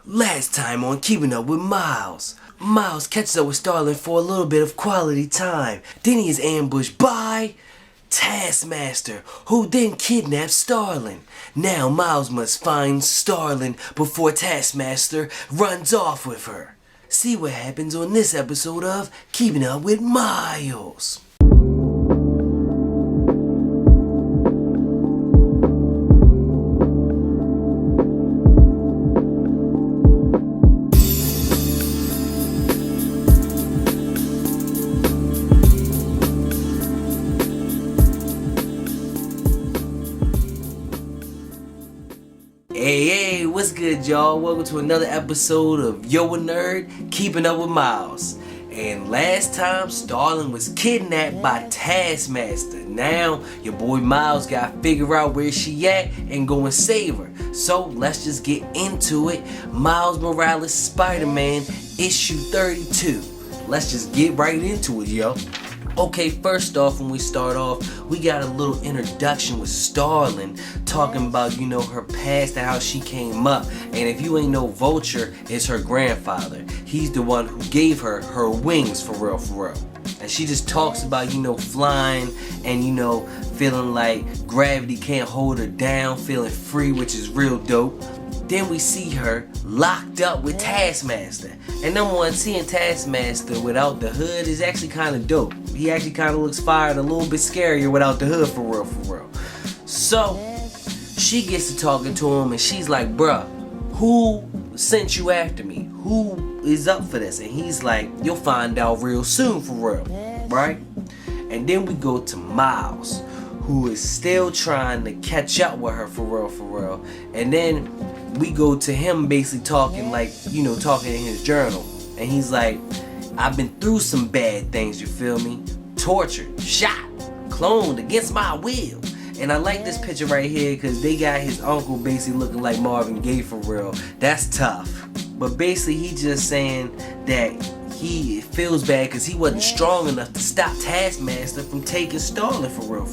Last time on Keeping Up with Miles, Miles catches up with Starling for a little bit of quality time. Then he is ambushed by Taskmaster, who then kidnaps Starling. Now Miles must find Starling before Taskmaster runs off with her. See what happens on this episode of Keeping Up with Miles. Hey, what's good, y'all? Welcome to another episode of Yo a Nerd, Keeping Up with Miles. And last time, Starling was kidnapped by Taskmaster. Now, your boy Miles gotta figure out where she at and go and save her. So, let's just get into it. Miles Morales Spider-Man, issue 32. Let's just get right into it, yo. Okay, first off, when we start off, we got a little introduction with Starling talking about, her past and how she came up. And if you ain't know, Vulture is her grandfather. He's the one who gave her her wings, for real. And she just talks about, flying and, feeling like gravity can't hold her down, feeling free, which is real dope. Then we see her locked up with Taskmaster. And number one, seeing Taskmaster without the hood is actually kind of dope. He actually kind of looks fired, a little bit scarier without the hood, for real. So, she gets to talking to him and she's like, bruh, who sent you after me? Who is up for this? And he's like, you'll find out real soon, for real, right? And then we go to Miles, who is still trying to catch up with her, for real. And then we go to him basically talking talking in his journal. And he's like, I've been through some bad things, you feel me? Tortured, shot, cloned against my will. And I like this picture right here because they got his uncle basically looking like Marvin Gaye, for real. That's tough. But basically he just saying that he feels bad because he wasn't strong enough to stop Taskmaster from taking Starling, for real.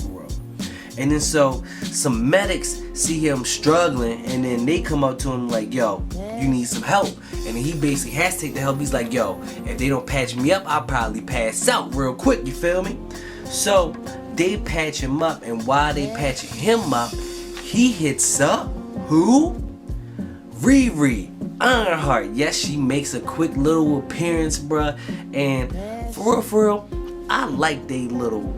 And then so some medics see him struggling and then they come up to him like, yo, you need some help. And then he basically has to take the help. He's like, yo, if they don't patch me up, I'll probably pass out real quick, you feel me? So they patch him up, and while they patching him up, he hits up who? Riri Ironheart. Yes, she makes a quick little appearance, bruh. And for real, I like they little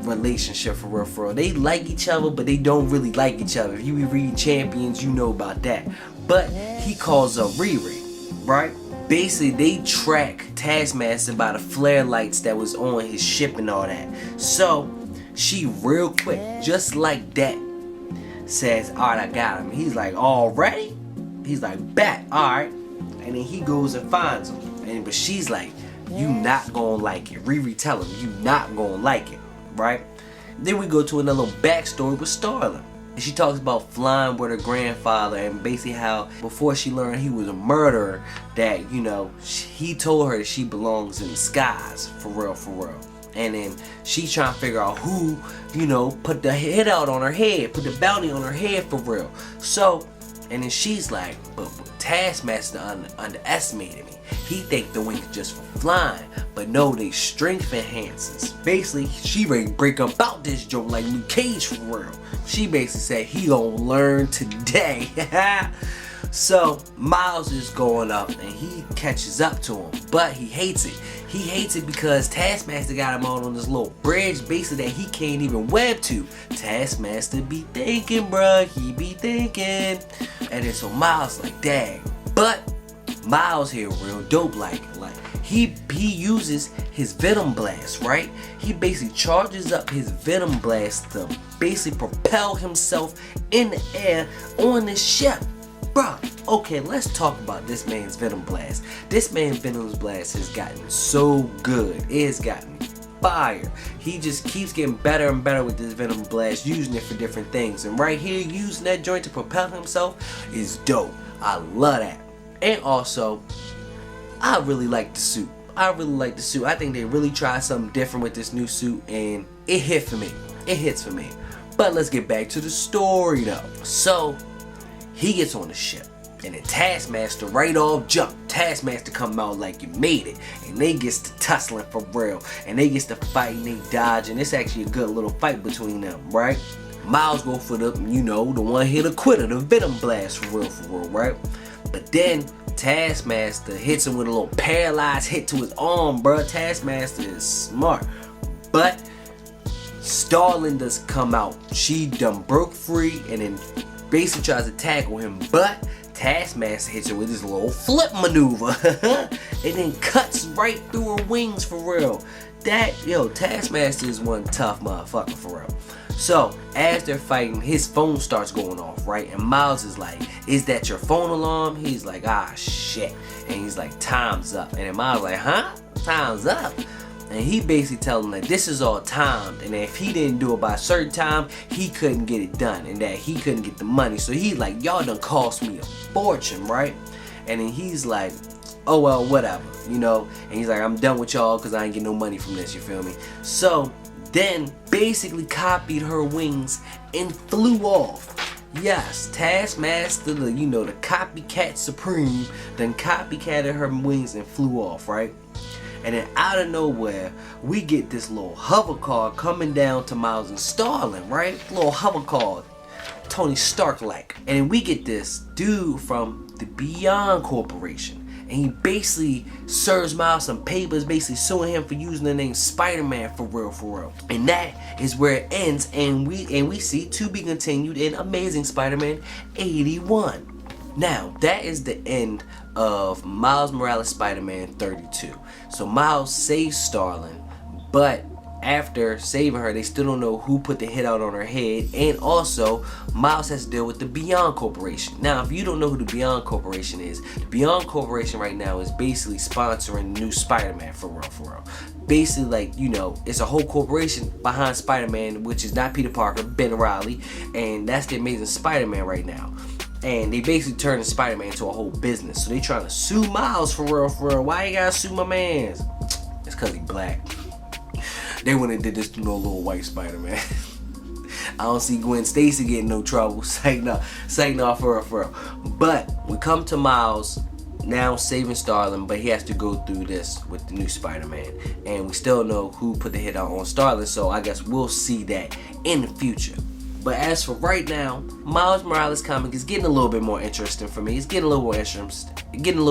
relationship, for real. They like each other, but they don't really like each other. If you be reading Champions, you know about that. But he calls up Riri, right? Basically, they track Taskmaster by the flare lights that was on his ship and all that. So, she real quick, just like that, says, alright, I got him. He's like, already? He's like, bet, alright. And then he goes and finds him. But she's like, you not gonna like it. Riri tell him, you not gonna like it. Right? Then we go to another little backstory with Starling. And she talks about flying with her grandfather and basically how before she learned he was a murderer, that, he told her that she belongs in the skies, for real. And then she trying to figure out who, put the head out on her head, put the bounty on her head, for real. So, and then she's like, but Taskmaster underestimated me. He think the wings just for flying, but no, they strength enhancers. Basically, she ready to break up out this joke like Luke Cage, for real. She basically said he gonna learn today. So Miles is going up and he catches up to him, but he hates it. He hates it because Taskmaster got him out on this little bridge, basically that he can't even web to. Taskmaster be thinking, bruh, he be thinking. And then so Miles like, dang. But Miles here real dope, like he uses his Venom Blast, right? He basically charges up his Venom Blast to basically propel himself in the air on this ship. Bruh, okay, let's talk about this man's Venom Blast. This man's Venom Blast has gotten so good. It has gotten fire. He just keeps getting better and better with this Venom Blast, using it for different things. And right here, using that joint to propel himself is dope. I love that. And also, I really like the suit. I think they really tried something different with this new suit, and it hit for me. It hits for me. But let's get back to the story though. So, he gets on the ship. And then Taskmaster right off jump. Taskmaster come out like you made it. And they gets to tussling for real. And they gets to fight and they dodge. And it's actually a good little fight between them, right? Miles go for the, the one hit quitter, the Venom Blast for real, right? But then Taskmaster hits him with a little paralyzed hit to his arm, bruh. Taskmaster is smart. But Starling does come out. She done broke free and then basically tries to tackle him. But Taskmaster hits her with this little flip maneuver. And then cuts right through her wings for real. Taskmaster is one tough motherfucker for real. So, as they're fighting, his phone starts going off, right? And Miles is like, is that your phone alarm? He's like, ah, shit. And he's like, time's up. And then Miles like, huh? Time's up? And he basically tells him that this is all timed. And that if he didn't do it by a certain time, he couldn't get it done. And that he couldn't get the money. So he's like, y'all done cost me a fortune, right? And then he's like, oh, well, whatever, And he's like, I'm done with y'all because I ain't get no money from this, you feel me? So, then basically copied her wings and flew off. Yes, Taskmaster, the copycat supreme, then copycatted her wings and flew off, right? And then out of nowhere, we get this little hover car coming down to Miles and Starling, right? Little hover car, Tony Stark like. And then we get this dude from the Beyond Corporation. And he basically serves Miles some papers, basically suing him for using the name Spider-Man for real. And that is where it ends, and we see to be continued in Amazing Spider-Man 81. Now, that is the end of Miles Morales Spider-Man 32. So Miles saves Starling, but after saving her, they still don't know who put the hit out on her head, and also Miles has to deal with the Beyond Corporation. Now, if you don't know who the Beyond Corporation is, the Beyond Corporation right now is basically sponsoring new Spider-Man for real. Basically, like, it's a whole corporation behind Spider-Man, which is not Peter Parker, Ben Reilly, and that's the Amazing Spider-Man right now. And they basically turned Spider-Man into a whole business. So they trying to sue Miles for real. Why you gotta sue my mans? It's cause he black. They wouldn't have did this to no little white Spider-Man. I don't see Gwen Stacy getting no trouble. Saying no for real. But we come to Miles now saving Starling, but he has to go through this with the new Spider-Man. And we still know who put the hit out on Starling, so I guess we'll see that in the future. But as for right now, Miles Morales comic is getting a little bit more interesting for me. It's getting a little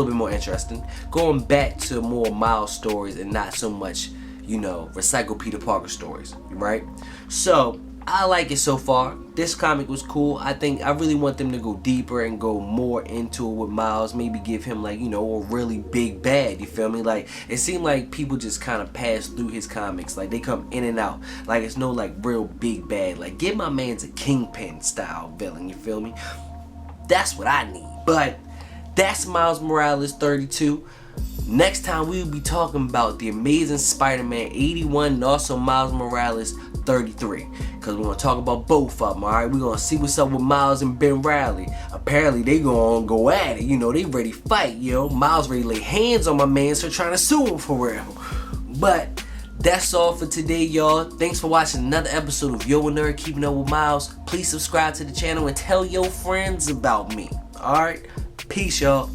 bit more interesting. Going back to more Miles stories and not so much recycle Peter Parker stories, right? So, I like it so far. This comic was cool. I really want them to go deeper and go more into it with Miles. Maybe give him a really big bad, you feel me? Like, it seemed like people just kind of pass through his comics. Like, they come in and out. Like, it's no real big bad. Like, give my man's a Kingpin style villain, you feel me? That's what I need. But, that's Miles Morales 32. Next time we will be talking about the Amazing Spider-Man 81 and also Miles Morales 33. Because we're going to talk about both of them, alright? We're going to see what's up with Miles and Ben Reilly. Apparently they going to go at it. They ready to fight, Miles ready to lay hands on my man, so trying to sue him for real. But that's all for today, y'all. Thanks for watching another episode of Yo a Nerd Keeping Up with Miles. Please subscribe to the channel and tell your friends about me. Alright? Peace, y'all.